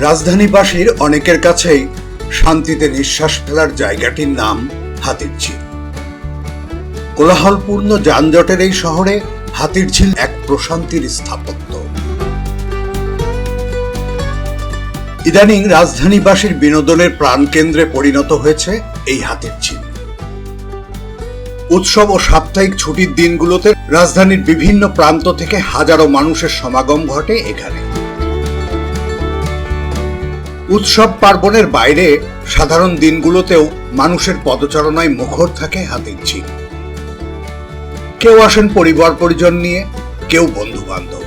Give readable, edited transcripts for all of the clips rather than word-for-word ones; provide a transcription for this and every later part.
রাজধানীবাসীর অনেকের কাছেই শান্তিতে নিঃশ্বাস ফেলার জায়গাটির নাম হাতিরঝিল। কোলাহলপূর্ণ যানজটের এই শহরে হাতিরঝিল এক প্রশান্তির স্থাপত্য। ইদানিং রাজধানীবাসীর বিনোদনের প্রাণকেন্দ্রে পরিণত হয়েছে এই হাতিরঝিল। উৎসব ও সাপ্তাহিক ছুটির দিনগুলোতে রাজধানীর বিভিন্ন প্রান্ত থেকে হাজারো মানুষের সমাগম ঘটে এখানে। উৎসব পার্বণের বাইরে সাধারণ দিনগুলোতেও মানুষের পদচারণায় মুখর থাকে হাতিরঝিল। কেউ আসেন পরিবার পরিজন নিয়ে, কেউ বন্ধু বান্ধব,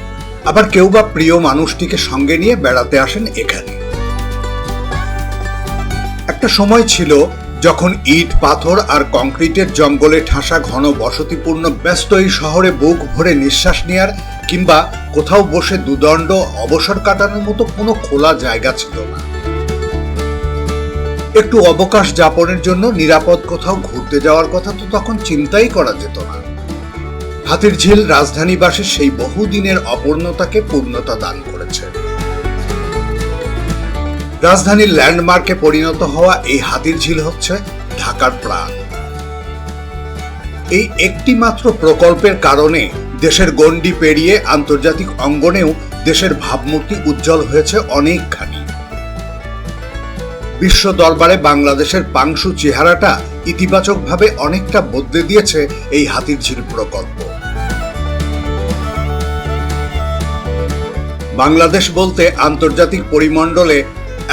আবার কেউ বা প্রিয় মানুষটিকে সঙ্গে নিয়ে বেড়াতে আসেন এখানে। একটা সময় ছিল যখন ইট পাথর আর কংক্রিটের জঙ্গলে ঠাসা ঘন বসতিপূর্ণ ব্যস্ত এই শহরে বুক ভরে নিঃশ্বাস নেয়ার কিংবা কোথাও বসে দুদণ্ড অবসর কাটানোর মতো কোনো খোলা জায়গা ছিল না। একটু অবকাশ যাপনের জন্য নিরাপদ কোথাও ঘুরতে যাওয়ার কথা তো তখন চিন্তাই করা যেত না। হাতিরঝিল রাজধানীবাসীর সেই বহুদিনের অপূর্ণতাকে পূর্ণতা দান করেছে। রাজধানীর ল্যান্ডমার্কে পরিণত হওয়া এই হাতিরঝিল হচ্ছে ঢাকার প্রাণ। এই একটি মাত্র প্রকল্পের কারণে দেশের গণ্ডি পেরিয়ে আন্তর্জাতিক অঙ্গনেও দেশের ভাবমূর্তি উজ্জ্বল হয়েছে অনেকখানি। বিশ্ব দরবারে বাংলাদেশের পাংশু চেহারাটা ইতিবাচকভাবে অনেকটা বদলে দিয়েছে এই হাতিরঝিল প্রকল্প। বাংলাদেশ বলতে আন্তর্জাতিক পরিমণ্ডলে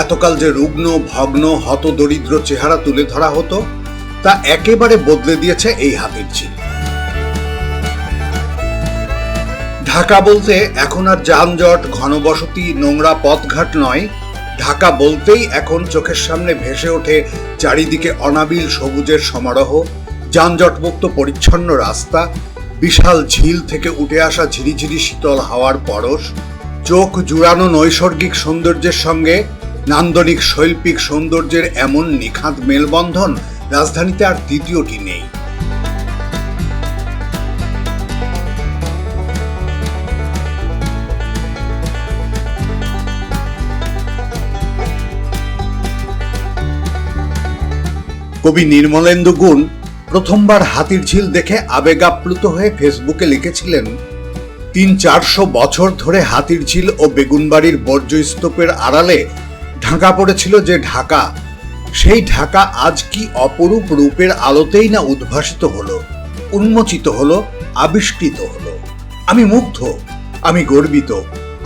এতকাল যে রুগ্ন ভগ্ন হতদরিদ্র চেহারা তুলে ধরা হতো তা একেবারে বদলে দিয়েছে এই হাতিরঝিল। ঢাকা বলতে এখন আর যানজট ঘনবসতি নোংরা পথঘাট নয়, ঢাকা বলতেই এখন চোখের সামনে ভেসে ওঠে চারিদিকে অনাবিল সবুজের সমারোহ, যানজটমুক্ত পরিচ্ছন্ন রাস্তা, বিশাল ঝিল থেকে উঠে আসা ঝিরিঝিরি শীতল হাওয়ার পরশ, চোখ জুড়ানো নৈসর্গিক সৌন্দর্যের সঙ্গে নান্দনিক শৈল্পিক সৌন্দর্যের এমন নিখাত মেলবন্ধন রাজধানীতে আর দ্বিতীয়টি নেই। কবি নির্মলেন্দু গুণ প্রথমবার হাতিরঝিল দেখে আবেগাপ্লুত হয়ে ফেসবুকে লিখেছিলেন, ৩০০-৪০০ বছর ধরে হাতিরঝিল ও বেগুনবাড়ির বর্জ্যস্তূপের আড়ালে ঢাকা পড়েছিল যে ঢাকা, সেই ঢাকা আজ কি অপরূপ রূপের আলোতেই না উদ্ভাসিত হলো, উন্মোচিত হলো, আবিষ্কৃত হলো। আমি মুগ্ধ, আমি গর্বিত,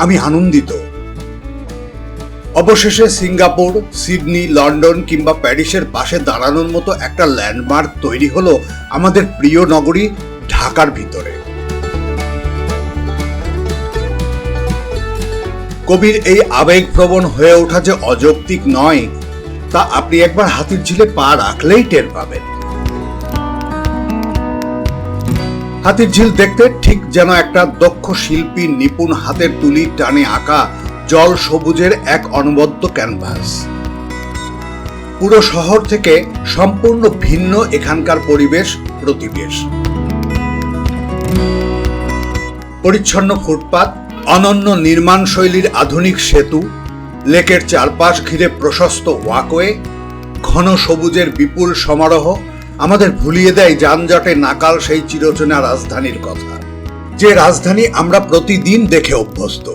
আমি আনন্দিত। অবশেষে সিঙ্গাপুর, সিডনি, লন্ডন কিংবা প্যারিসের পাশে দাঁড়ানোর মতো একটা ল্যান্ডমার্ক তৈরি হলো আমাদের প্রিয় নগরী ঢাকার ভিতরে। কবির এই আবেগপ্রবণ হয়ে ওঠা যে অযৌক্তিক নয় তা আপনি একবার হাতিরঝিলে পা রাখলেই টের পাবেন। হাতিরঝিল দেখতে ঠিক যেন একটা দক্ষ শিল্পী নিপুণ হাতের তুলি টানে আঁকা জল সবুজের এক অনবদ্য ক্যানভাস। পুরো শহর থেকে সম্পূর্ণ ভিন্ন এখানকার পরিবেশ প্রতিবেশ। পরিচ্ছন্ন ফুটপাত, অনন্য নির্মাণ শৈলীর আধুনিক সেতু, লেকের চারপাশ ঘিরে প্রশস্ত ওয়াকওয়ে, ঘন সবুজের বিপুল সমারোহ আমাদের ভুলিয়ে দেয় যানজটে নাকাল সেই চিরচেনা রাজধানীর কথা, যে রাজধানী আমরা প্রতিদিন দেখে অভ্যস্ত।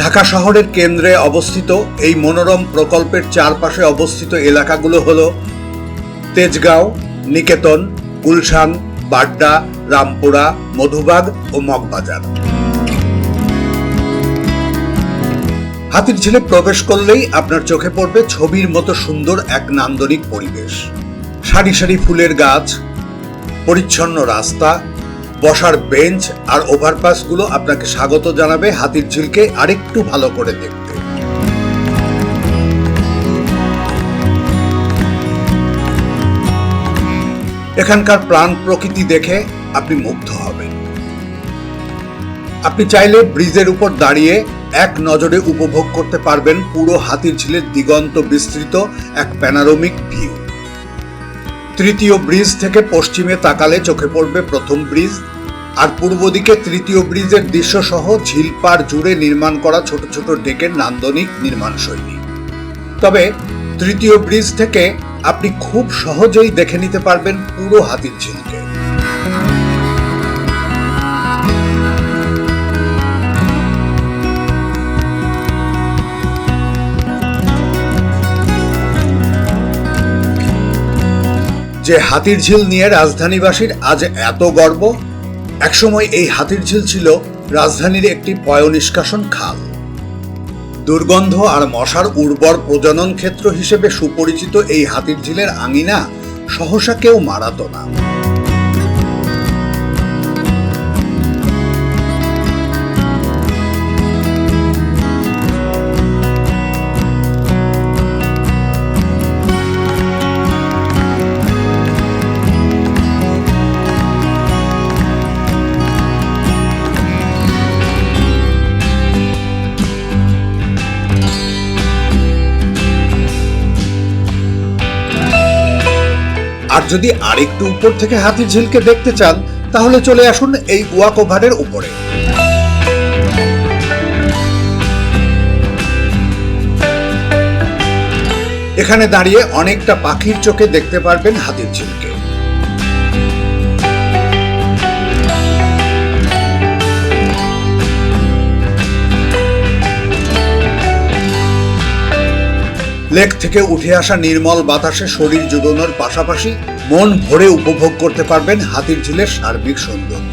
ঢাকা শহরের কেন্দ্রে অবস্থিত এই মনোরম প্রকল্পের চারপাশে অবস্থিত এলাকাগুলো হলো তেজগাঁও, নিকেতন, গুলশান, বাড্ডা, রামপুরা, মধুবাগ ও মগবাজার। হাতিরঝিলে প্রবেশ করলেই আপনার চোখে পড়বে ছবির মতো সুন্দর এক নান্দনিক পরিবেশ। সারি সারি ফুলের গাছ, পরিচ্ছন্ন রাস্তা, বসার বেঞ্চ আর ওভারপাসগুলো আপনাকে স্বাগত জানাবে হাতিরঝিলকে আরেকটু ভালো করে দেখতে। এখানকার প্রাণ প্রকৃতি দেখে আপনি মুগ্ধ হবেন। আপনি চাইলে ব্রিজের উপর দাঁড়িয়ে এক নজরে উপভোগ করতে পারবেন পুরো হাতিরঝিলের দিগন্ত বিস্তৃত এক প্যানোরামিক ভিউ। তৃতীয় ব্রিজ থেকে পশ্চিমে তাকালে চোখে পড়বে প্রথম ব্রিজ, আর পূর্ব দিকে তৃতীয় ব্রিজের দৃশ্য সহ ঝিল পার জুড়ে নির্মাণ করা ছোট ছোট ডেকের নান্দনিক নির্মাণ শৈলী। তবে তৃতীয় ব্রিজ থেকে আপনি খুব সহজেই দেখে নিতে পারবেন পুরো হাতিরঝিলকে। যে হাতিরঝিল নিয়ে রাজধানীবাসীর আজ এত গর্ব, একসময় এই হাতিরঝিল ছিল রাজধানীর একটি পয়ঃনিষ্কাশন খাল। দুর্গন্ধ আর মশার উর্বর প্রজনন ক্ষেত্র হিসেবে সুপরিচিত এই হাতিরঝিলের আঙিনা সহসা কেউ মারাত না। আর যদি আরেকটু উপর থেকে হাতিরঝিলকে দেখতে চান তাহলে চলে আসুন এই ওয়াক ওভারের উপরে। এখানে দাঁড়িয়ে অনেকটা পাখির চোখে দেখতে পারবেন হাতিরঝিলকে। লেক থেকে উঠে আসা নির্মল বাতাসে শরীর জুড়োনোর পাশাপাশি মন ভরে উপভোগ করতে পারবেন হাতিরঝিলের সার্বিক সৌন্দর্য।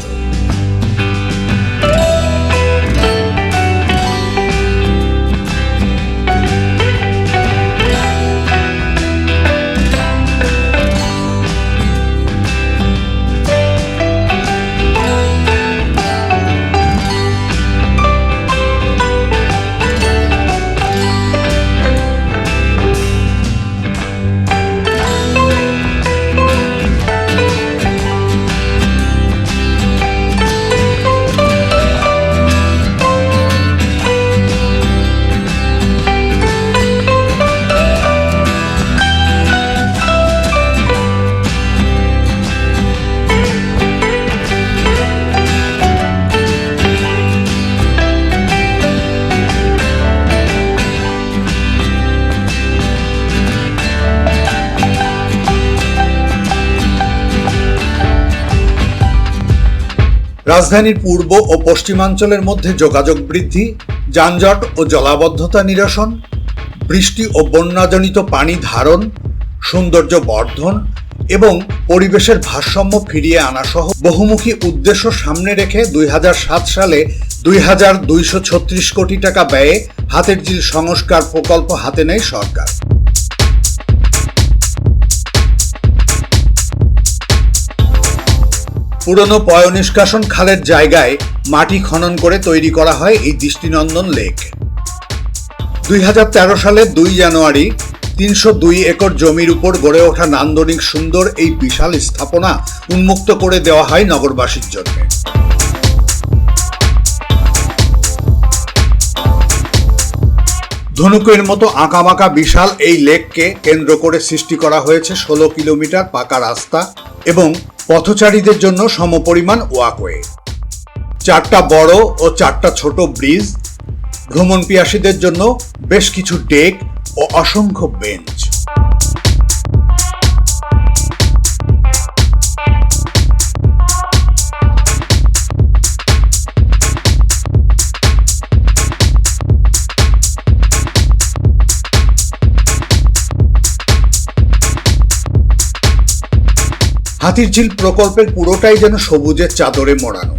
রাজধানীর পূর্ব ও পশ্চিমাঞ্চলের মধ্যে যোগাযোগ বৃদ্ধি, যানজট ও জলাবদ্ধতা নিরসন, বৃষ্টি ও বন্যাজনিত পানি ধারণ, সৌন্দর্য বর্ধন এবং পরিবেশের ভারসাম্য ফিরিয়ে আনা সহ বহুমুখী উদ্দেশ্য সামনে রেখে 2007 সালে 2236 কোটি টাকা ব্যয়ে হাতিরঝিল সংস্কার প্রকল্প হাতে নেয় সরকার। পুরনো পয়ঃনিষ্কাশন খালের জায়গায় মাটি খনন করে তৈরি করা হয় এই দৃষ্টিনন্দন লেক। 2013 সালের 2 জানুয়ারি 302 একর জমির উপর গড়ে ওঠা নান্দনিক সুন্দর এই বিশাল স্থাপনা উন্মুক্ত করে দেওয়া হয় নগরবাসীর জন্য। ধনুকের মতো আঁকাবাঁকা বিশাল এই লেককে কেন্দ্র করে সৃষ্টি করা হয়েছে 16 কিলোমিটার পাকা রাস্তা এবং পথচারীদের জন্য সমপরিমাণ ওয়াকওয়ে, 4টা বড় ও 4টা ছোট ব্রিজ, ভ্রমণ পিয়াসীদের জন্য বেশ কিছু ডেক ও অসংখ্য বেঞ্চ। হাতিরঝিল প্রকল্পের পুরোটাই যেন সবুজের চাদরে মোড়ানো।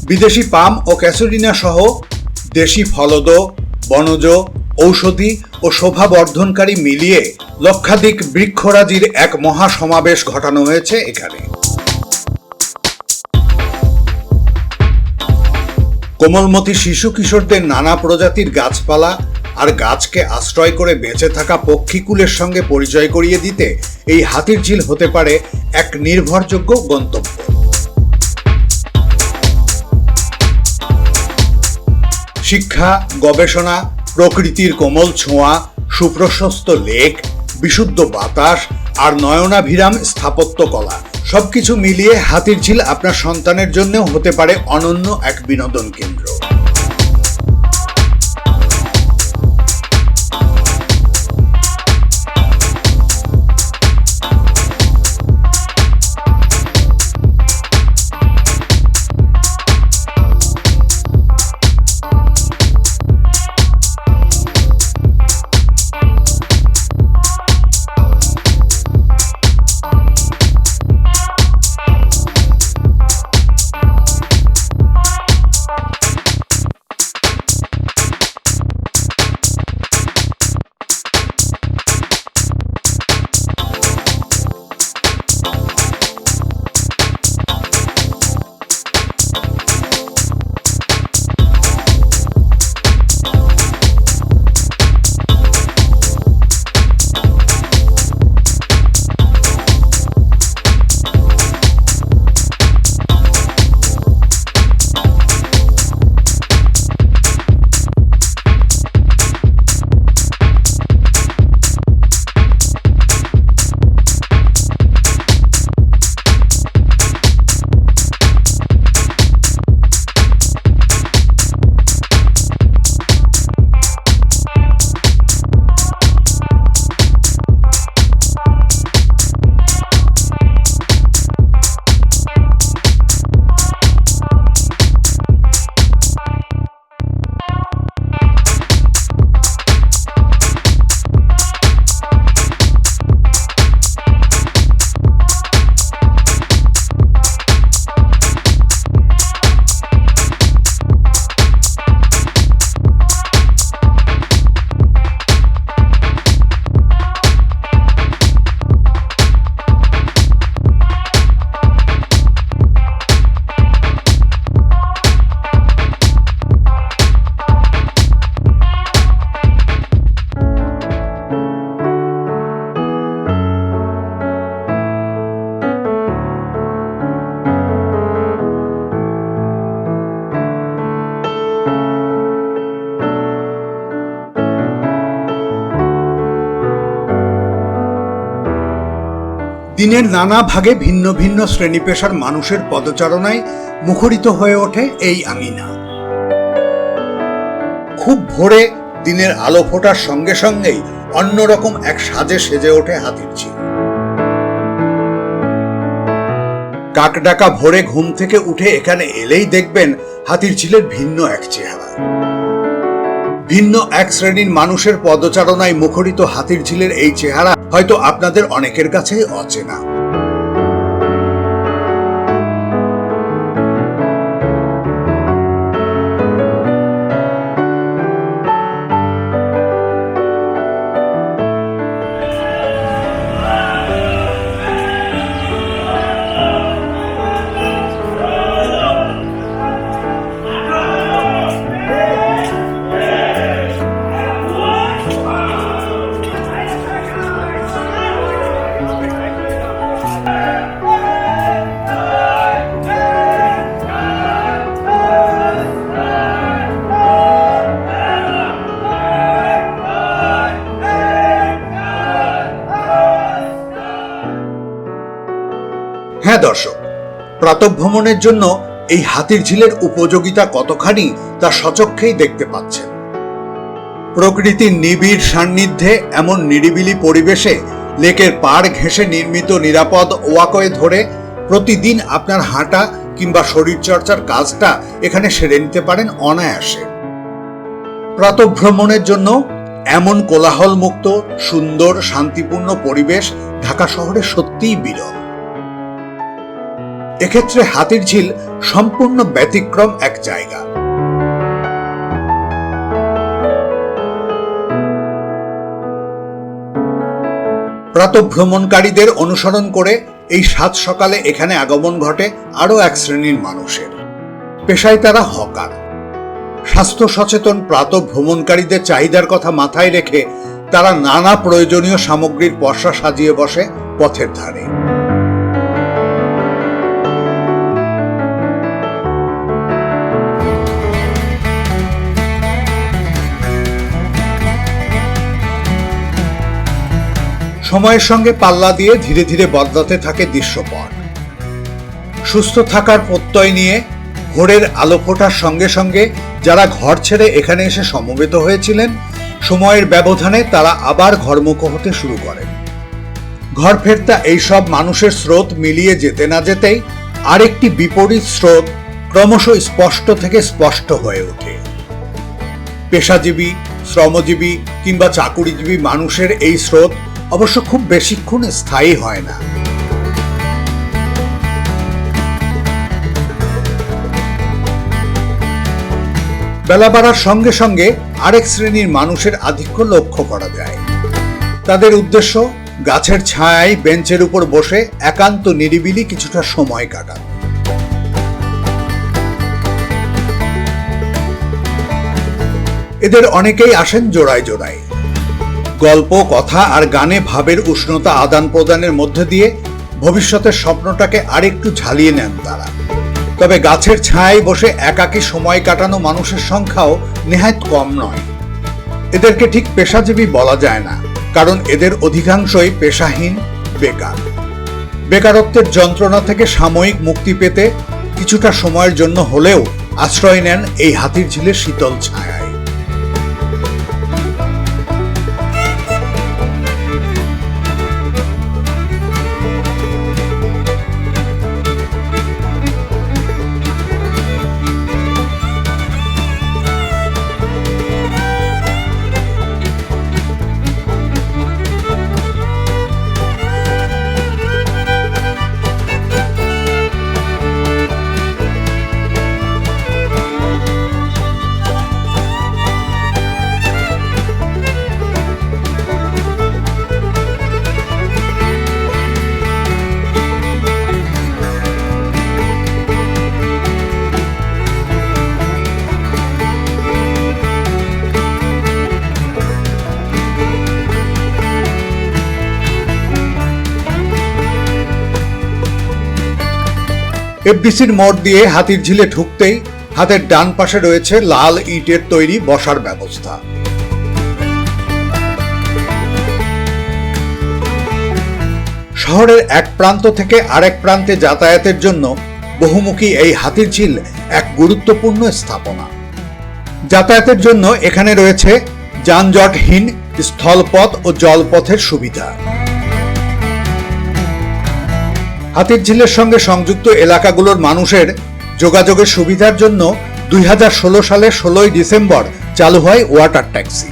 বিদেশি পাম ও ক্যাসুরিনা সহ দেশি ফলদ, বনজ, ঔষধি ও শোভাবর্ধনকারী মিলিয়ে লক্ষাধিক বৃক্ষরাজির এক মহা সমাবেশ ঘটানো হয়েছে এখানে। কোমলমতি শিশু কিশোরদের নানা প্রজাতির গাছপালা আর গাছকে আশ্রয় করে বেঁচে থাকা পক্ষীকুলের সঙ্গে পরিচয় করিয়ে দিতে এই হাতিরঝিল হতে পারে এক নির্ভরযোগ্য গন্তব্য। শিক্ষা, গবেষণা, প্রকৃতির কোমল ছোঁয়া, সুপ্রশস্ত লেক, বিশুদ্ধ বাতাস আর নয়নাভিরাম স্থাপত্যকলা সবকিছু মিলিয়ে হাতিরঝিল আপনার সন্তানের জন্যও হতে পারে অনন্য এক বিনোদন কেন্দ্র। দিনের নানা ভাগে ভিন্ন ভিন্ন শ্রেণী পেশার মানুষের পদচারণায় মুখরিত হয়ে ওঠে এই আঙিনা। খুব ভোরে দিনের আলো ফোটার সঙ্গে সঙ্গেই অন্যরকম এক সাজে সেজে ওঠে হাতিরঝিল। কাকডাকা ভোরে ঘুম থেকে উঠে এখানে এলেই দেখবেন হাতিরঝিলের ভিন্ন এক চেহারা। ভিন্ন এক শ্রেণীর মানুষের পদচারণায় মুখরিত হাতিরঝিলের এই চেহারা হয়তো আপনাদের অনেকের কাছেই অচেনা। হ্যাঁ দর্শক, প্রাতঃভ্রমণের জন্য এই হাতিরঝিলের উপযোগিতা কতখানি তা সচক্ষেই দেখতে পাচ্ছেন। প্রকৃতির নিবিড় সান্নিধ্যে এমন নিরিবিলি পরিবেশে লেকের পাড় ঘেঁষে নির্মিত নিরাপদ ওয়াকওয়ে ধরে প্রতিদিন আপনার হাঁটা কিংবা শরীরচর্চার কাজটা এখানে সেরে নিতে পারেন অনায়াসে। প্রাতঃভ্রমণের জন্য এমন কোলাহলমুক্ত সুন্দর শান্তিপূর্ণ পরিবেশ ঢাকা শহরে সত্যিই বিরল। এক্ষেত্রে হাতিরঝিল সম্পূর্ণ ব্যতিক্রম এক জায়গা। প্রাতঃভ্রমণকারীদের অনুসরণ করে এই সাত সকালে এখানে আগমন ঘটে আরো এক শ্রেণীর মানুষের। পেশায় তারা হকার। স্বাস্থ্য সচেতন প্রাতঃভ্রমণকারীদের চাহিদার কথা মাথায় রেখে তারা নানা প্রয়োজনীয় সামগ্রীর পসরা সাজিয়ে বসে পথের ধারে। সময়ের সঙ্গে পাল্লা দিয়ে ধীরে ধীরে বদলাতে থাকে দৃশ্যপট। সুস্থ থাকার প্রত্যয় নিয়ে ভোরের আলো ফোটার সঙ্গে সঙ্গে যারা ঘর ছেড়ে এখানে এসে সমবেত হয়েছিলেন, সময়ের ব্যবধানে তারা আবার ঘরমুখ হতে শুরু করেন। ঘর ফেরতা এইসব মানুষের স্রোত মিলিয়ে যেতে না যেতেই আরেকটি বিপরীত স্রোত ক্রমশ স্পষ্ট থেকে স্পষ্ট হয়ে ওঠে। পেশাজীবী, শ্রমজীবী কিংবা চাকুরিজীবী মানুষের এই স্রোত অবশ্য খুব বেশিক্ষণ স্থায়ী হয় না। বেলা বাড়ার সঙ্গে সঙ্গে আরেক শ্রেণীর মানুষের আধিক্য লক্ষ্য করা যায়। তাদের উদ্দেশ্য গাছের ছায়ায় বেঞ্চের উপর বসে একান্ত নিরিবিলি কিছুটা সময় কাটানো। এদের অনেকেই আসেন জোড়ায় জোড়ায়। গল্প, কথা আর গানে ভাবের উষ্ণতা আদান প্রদানের মধ্যে দিয়ে ভবিষ্যতের স্বপ্নটাকে আরেকটু ঝালিয়ে নেন তারা। তবে গাছের ছায়ায় বসে একাকী সময় কাটানো মানুষের সংখ্যাও নেহাত কম নয়। এদেরকে ঠিক পেশাজীবী বলা যায় না, কারণ এদের অধিকাংশই পেশাহীন, বেকার। বেকারত্বের যন্ত্রণা থেকে সাময়িক মুক্তি পেতে কিছুটা সময়ের জন্য হলেও আশ্রয় নেন এই হাতিরঝিলের শীতল ছায়ায়। এফডিসির মোড় দিয়ে হাতিরঝিলে ঢুকতেই হাতের ডান পাশে রয়েছে লাল ইটের তৈরি বসার ব্যবস্থা। শহরের এক প্রান্ত থেকে আরেক প্রান্তে যাতায়াতের জন্য বহুমুখী এই হাতিরঝিল এক গুরুত্বপূর্ণ স্থাপনা। যাতায়াতের জন্য এখানে রয়েছে যানজটহীন স্থলপথ ও জলপথের সুবিধা। হাতিরঝিলের সঙ্গে সংযুক্ত এলাকাগুলোর মানুষের যোগাযোগের সুবিধার জন্য 2016 সালের 16 ডিসেম্বর চালু হয় ওয়াটার ট্যাক্সি।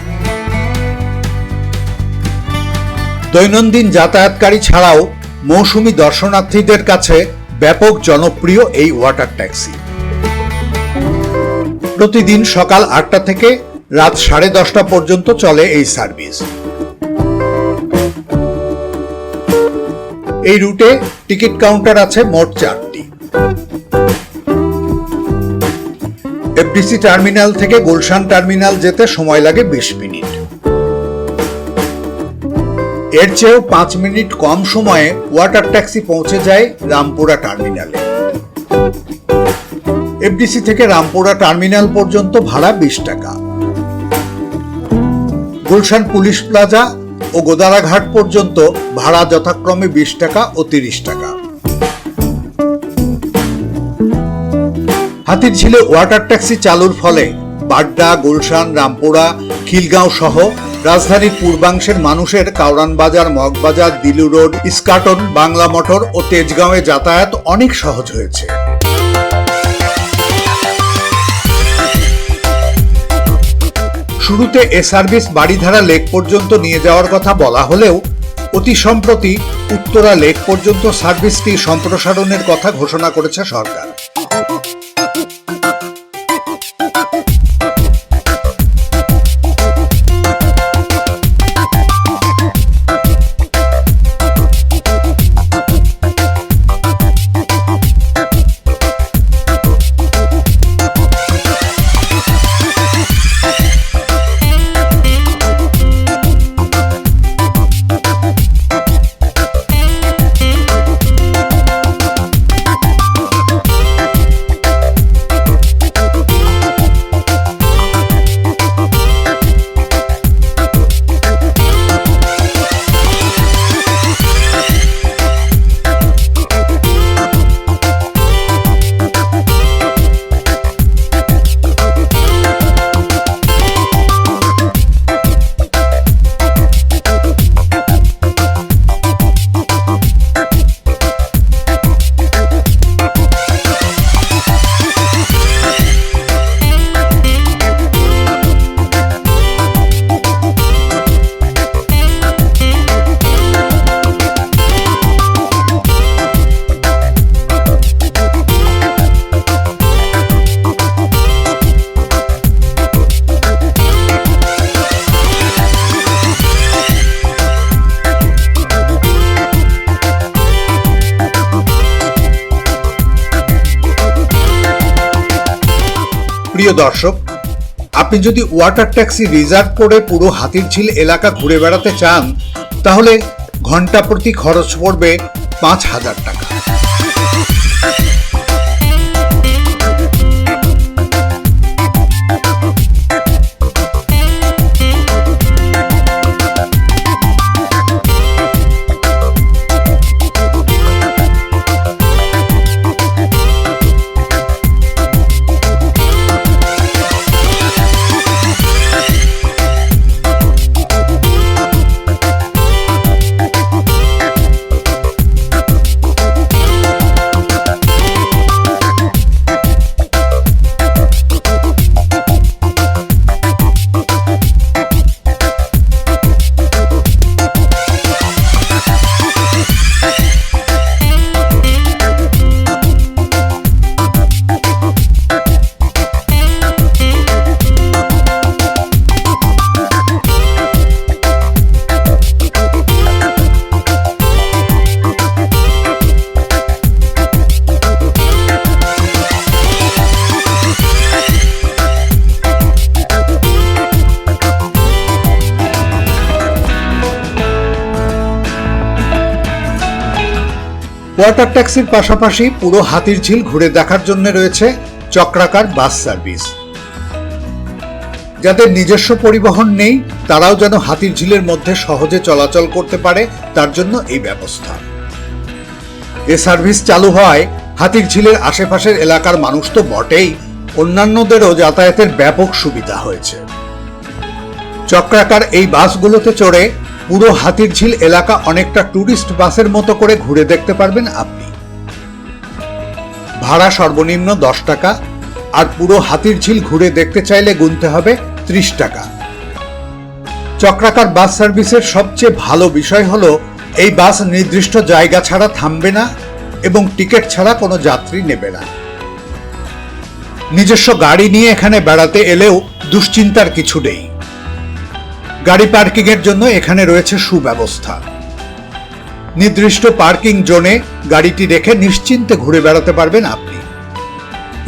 দৈনন্দিন যাতায়াতকারী ছাড়াও মৌসুমী দর্শনার্থীদের কাছে ব্যাপক জনপ্রিয় এই ওয়াটার ট্যাক্সি। প্রতিদিন সকাল 8টা থেকে রাত 10:30 পর্যন্ত চলে এই সার্ভিস। এই রুটে টিকিট কাউন্টার আছে মোট 4টি। এফডিসি টার্মিনাল থেকে গুলশান টার্মিনাল যেতে সময় লাগে 20 মিনিট। এর চেয়েও 5 মিনিট কম সময়ে ওয়াটার ট্যাক্সি পৌঁছে যায় রামপুরা টার্মিনালে। এফডিসি থেকে রামপুরা টার্মিনাল পর্যন্ত ভাড়া 20 টাকা। গুলশান পুলিশ প্লাজা ও গোদারাঘাট পর্যন্ত ভাড়া যথাক্রমে 20 টাকা ও 30 টাকা। হাতিরঝিলে ওয়াটার ট্যাক্সি চালুর ফলে বাড্ডা, গুলশান, রামপুরা, খিলগাঁও সহ রাজধানীর পূর্বাংশের মানুষের কাউরান বাজার, মগবাজার, দিলু রোড, ইস্কাটন, বাংলা মোটর ও তেজগাঁওয়ে যাতায়াত অনেক সহজ হয়েছে। শুরুতে এ সার্ভিস বাড়িধারা লেক পর্যন্ত নিয়ে যাওয়ার কথা বলা হলেও অতি সম্প্রতি উত্তরা লেক পর্যন্ত সার্ভিসটি সম্প্রসারণের কথা ঘোষণা করেছে সরকার। প্রিয় দর্শক, আপনি যদি ওয়াটার ট্যাক্সি রিজার্ভ করে পুরো হাতিরঝিল এলাকা ঘুরে বেড়াতে চান তাহলে ঘন্টা প্রতি খরচ পড়বে 5,000 টাকা। ওয়াটার ট্যাক্সির পাশাপাশি পুরো হাতিরঝিল ঘুরে দেখার জন্য রয়েছে চক্রাকার বাস সার্ভিস। যাদের নিজস্ব পরিবহন নেই তারাও যেন হাতিরঝিলের মধ্যে সহজে চলাচল করতে পারে তার জন্য এই ব্যবস্থা। এ সার্ভিস চালু হওয়ায় হাতিরঝিলের আশেপাশের এলাকার মানুষ তো বটেই, অন্যান্যদেরও যাতায়াতের ব্যাপক সুবিধা হয়েছে। চক্রাকার এই বাসগুলোতে চড়ে পুরো হাতিরঝিল এলাকা অনেকটা ট্যুরিস্ট বাসের মতো করে ঘুরে দেখতে পারবেন আপনি। ভাড়া সর্বনিম্ন 10 টাকা, আর পুরো হাতিরঝিল ঘুরে দেখতে চাইলে গুনতে হবে 30 টাকা। চক্রাকার বাস সার্ভিসের সবচেয়ে ভালো বিষয় হলো এই বাস নির্দিষ্ট জায়গা ছাড়া থামবে না এবং টিকিট ছাড়া কোনো যাত্রী নেবে না। নিজস্ব গাড়ি নিয়ে এখানে বেড়াতে এলেও দুশ্চিন্তার কিছু নেই। গাড়ি পার্কিং এর জন্য এখানে রয়েছে সুব্যবস্থা। নির্দিষ্ট পার্কিং জোনে গাড়িটি রেখে নিশ্চিন্তে ঘুরে বেড়াতে পারবেন আপনি।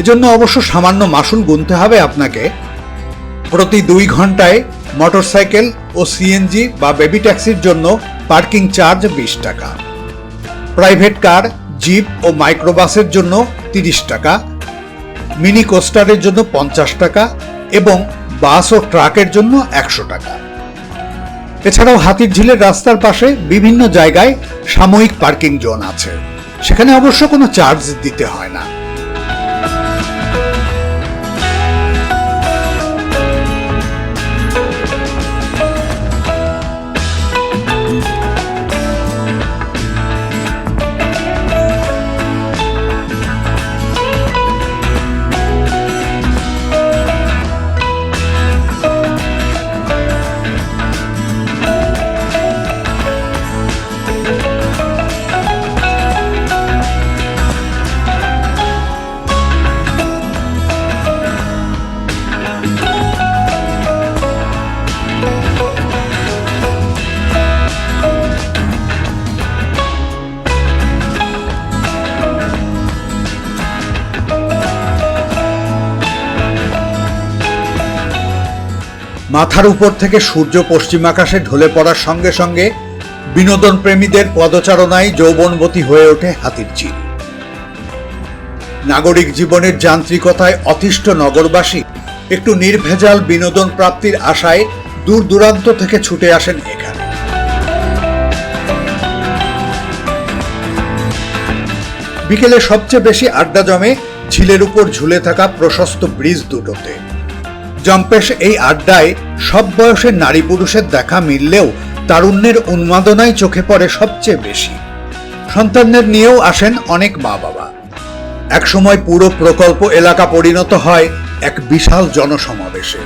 এজন্য অবশ্য সামান্য মাসুল গুনতে হবে আপনাকে। প্রতি 2 ঘন্টায় মোটরসাইকেল ও সিএনজি বা বেবি ট্যাক্সির জন্য পার্কিং চার্জ 20 টাকা, প্রাইভেট কার, জিপ ও মাইক্রোবাসের জন্য 30 টাকা, মিনি কোস্টারের জন্য 50 টাকা এবং বাস ও ট্রাকের জন্য 100 টাকা। এছাড়াও হাতিরঝিলের রাস্তার পাশে বিভিন্ন জায়গায় সাময়িক পার্কিং জোন আছে, সেখানে অবশ্য কোনো চার্জ দিতে হয় না। মাথার উপর থেকে সূর্য পশ্চিম আকাশে ঢলে পড়ার সঙ্গে সঙ্গে বিনোদন প্রেমীদের পদচারণায় যৌবনবতী হয়ে ওঠে হাতিরঝিল। নাগরিক জীবনের যান্ত্রিকতায় অতিষ্ঠ নগরবাসী একটু নির্ভেজাল বিনোদন প্রাপ্তির আশায় দূর দূরান্ত থেকে ছুটে আসেন এখানে। বিকেলে সবচেয়ে বেশি আড্ডা জমে ঝিলের উপর ঝুলে থাকা প্রশস্ত ব্রিজ দুটোতে। জম্পেশ এই আড্ডায় সব বয়সের নারী পুরুষের দেখা মিললেও তারুণ্যের উন্মাদনায় চোখে পড়ে সবচেয়ে বেশি। সন্তানদের নিয়েও আসেন অনেক মা বাবা। একসময় পুরো প্রকল্প এলাকা পরিণত হয় এক বিশাল জনসমাবেশে।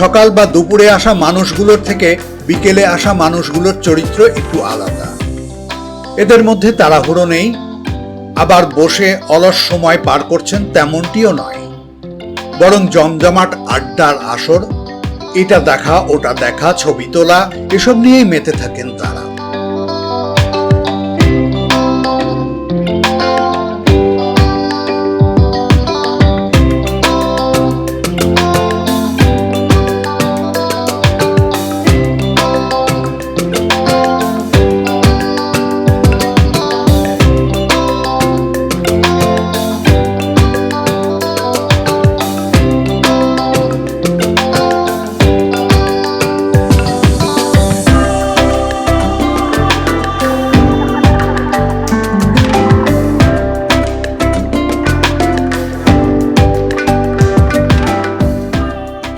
সকাল বা দুপুরে আসা মানুষগুলোর থেকে বিকেলে আসা মানুষগুলোর চরিত্র একটু আলাদা। এদের মধ্যে তাড়াহুড়ো নেই, আবার বসে অলস সময় পার করছেন তেমনটিও নয়, বরং জমজমাট আড্ডার আসর, এটা দেখা ওটা দেখা, ছবি তোলা, এসব নিয়েই মেতে থাকেন তারা।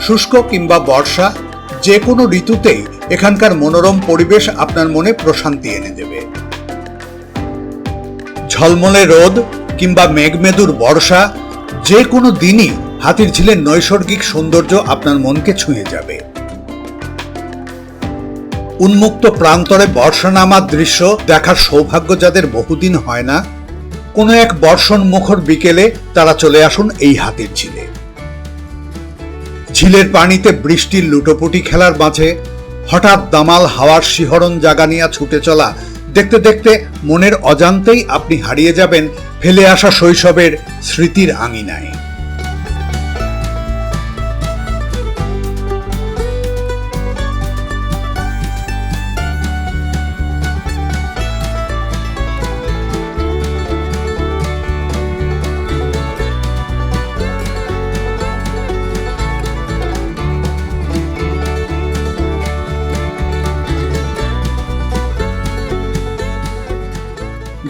শুষ্ক কিংবা বর্ষা, যে কোনো ঋতুতেই এখানকার মনোরম পরিবেশ আপনার মনে প্রশান্তি এনে দেবে। ঝলমলে রোদ কিংবা মেঘমেদুর বর্ষা, যে কোনো দিনই হাতিরঝিলের নৈসর্গিক সৌন্দর্য আপনার মনকে ছুঁয়ে যাবে। উন্মুক্ত প্রান্তরে বর্ষা নামার দৃশ্য দেখার সৌভাগ্য যাদের বহুদিন হয় না, কোনো এক বর্ষণ মুখর বিকেলে তারা চলে আসুন এই হাতিরঝিলে। ঝিলের পানিতে বৃষ্টির লুটোপুটি খেলার মাঝে হঠাৎ দামাল হাওয়ার শিহরণ জাগানিয়া ছুটে চলা দেখতে দেখতে মনের অজান্তেই আপনি হারিয়ে যাবেন ফেলে আসা শৈশবের স্মৃতির আঙিনায়।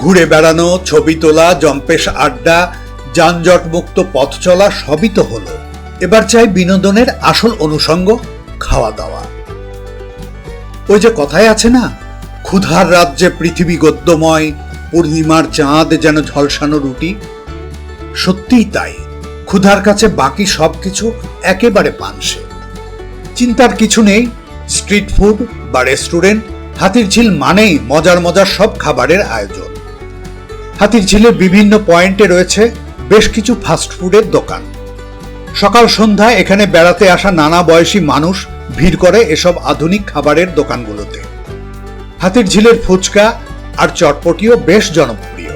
ঘুরে বেড়ানো, ছবি তোলা, জম্পেশ আড্ডা, যানজট মুক্ত পথ চলা সবই তো হলো। এবার চাই বিনোদনের আসল অনুষঙ্গ, খাওয়া দাওয়া। ওই যে কথায় আছে না, ক্ষুধার রাজ্যে পৃথিবী গদ্যময়, পূর্ণিমার চাঁদ যেন ঝলসানো রুটি। সত্যিই তাই, ক্ষুধার কাছে বাকি সবকিছু একেবারে পানসে। চিন্তার কিছু নেই, স্ট্রিট ফুড বা রেস্টুরেন্ট, হাতিরঝিল মানেই মজার মজার সব খাবারের আয়োজন। হাতিরঝিলের বিভিন্ন পয়েন্টে রয়েছে বেশ কিছু ফাস্টফুডের দোকান। সকাল সন্ধ্যায় এখানে বেড়াতে আসা নানা বয়সী মানুষ ভিড় করে এসব আধুনিক খাবারের দোকানগুলোতে। হাতিরঝিলের ফুচকা আর চটপটিও বেশ জনপ্রিয়।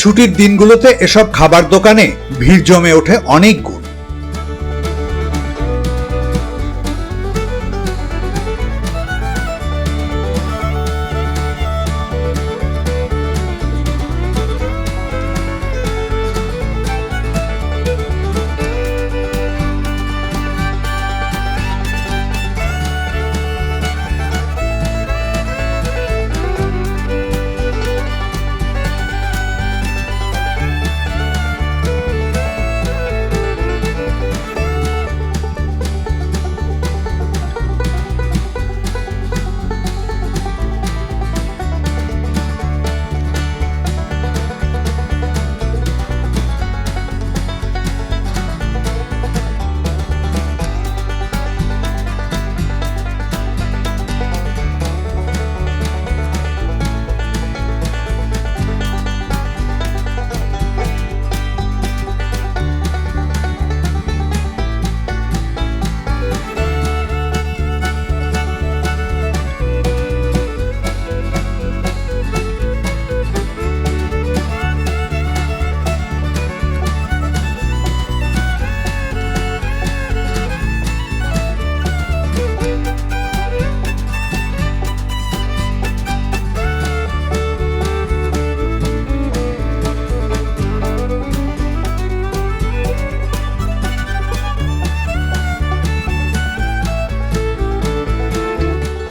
ছুটির দিনগুলোতে এসব খাবার দোকানে ভিড় জমে ওঠে অনেক গুণ।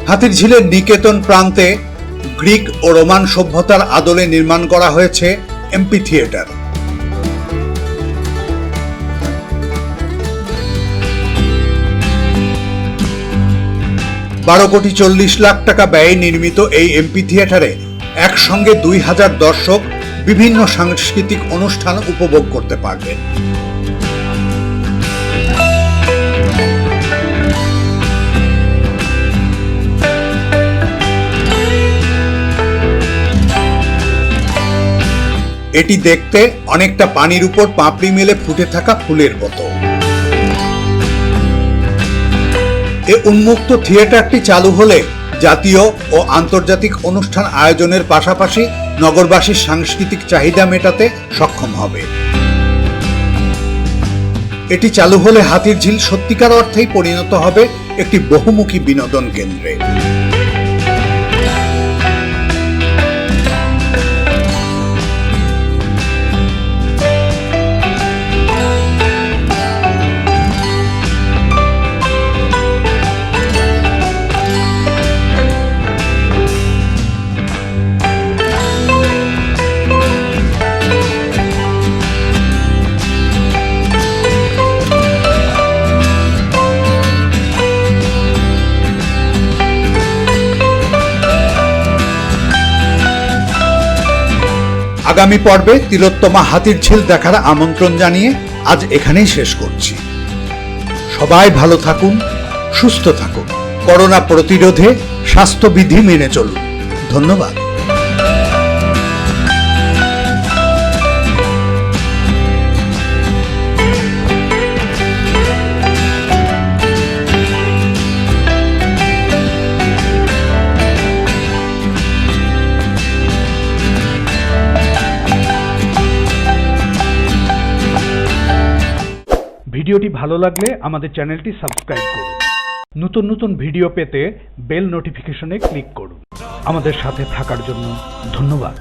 হাতিরঝিলের নিকেতন প্রান্তে গ্রিক ও রোমান সভ্যতার আদলে নির্মাণ করা হয়েছে এমপি থিয়েটার। 12,40,00,000 টাকা ব্যয়ে নির্মিত এই এমপি থিয়েটারে একসঙ্গে 2000 দর্শক বিভিন্ন সাংস্কৃতিক অনুষ্ঠান উপভোগ করতে পারবেন। এটি দেখতে অনেকটা পানির উপর পাপড়ি মেলে ফুটে থাকা ফুলের মতো। এ উন্মুক্ত থিয়েটারটি চালু হলে জাতীয় ও আন্তর্জাতিক অনুষ্ঠান আয়োজনের পাশাপাশি নগরবাসীর সাংস্কৃতিক চাহিদা মেটাতে সক্ষম হবে। এটি চালু হলে হাতিরঝিল সত্যিকার অর্থেই পরিণত হবে একটি বহুমুখী বিনোদন কেন্দ্রে। আগামী পর্বে তিলোত্তমা হাতিরঝিল দেখার আমন্ত্রণ জানিয়ে আজ এখানেই শেষ করছি। সবাই ভালো থাকুন, সুস্থ থাকুন, করোনা প্রতিরোধে স্বাস্থ্যবিধি মেনে চলুন। ধন্যবাদ। ভিডিওটি ভালো লাগলে আমাদের চ্যানেলটি সাবস্ক্রাইব করুন। নতুন নতুন ভিডিও পেতে বেল নোটিফিকেশনে ক্লিক করুন। আমাদের সাথে থাকার জন্য ধন্যবাদ।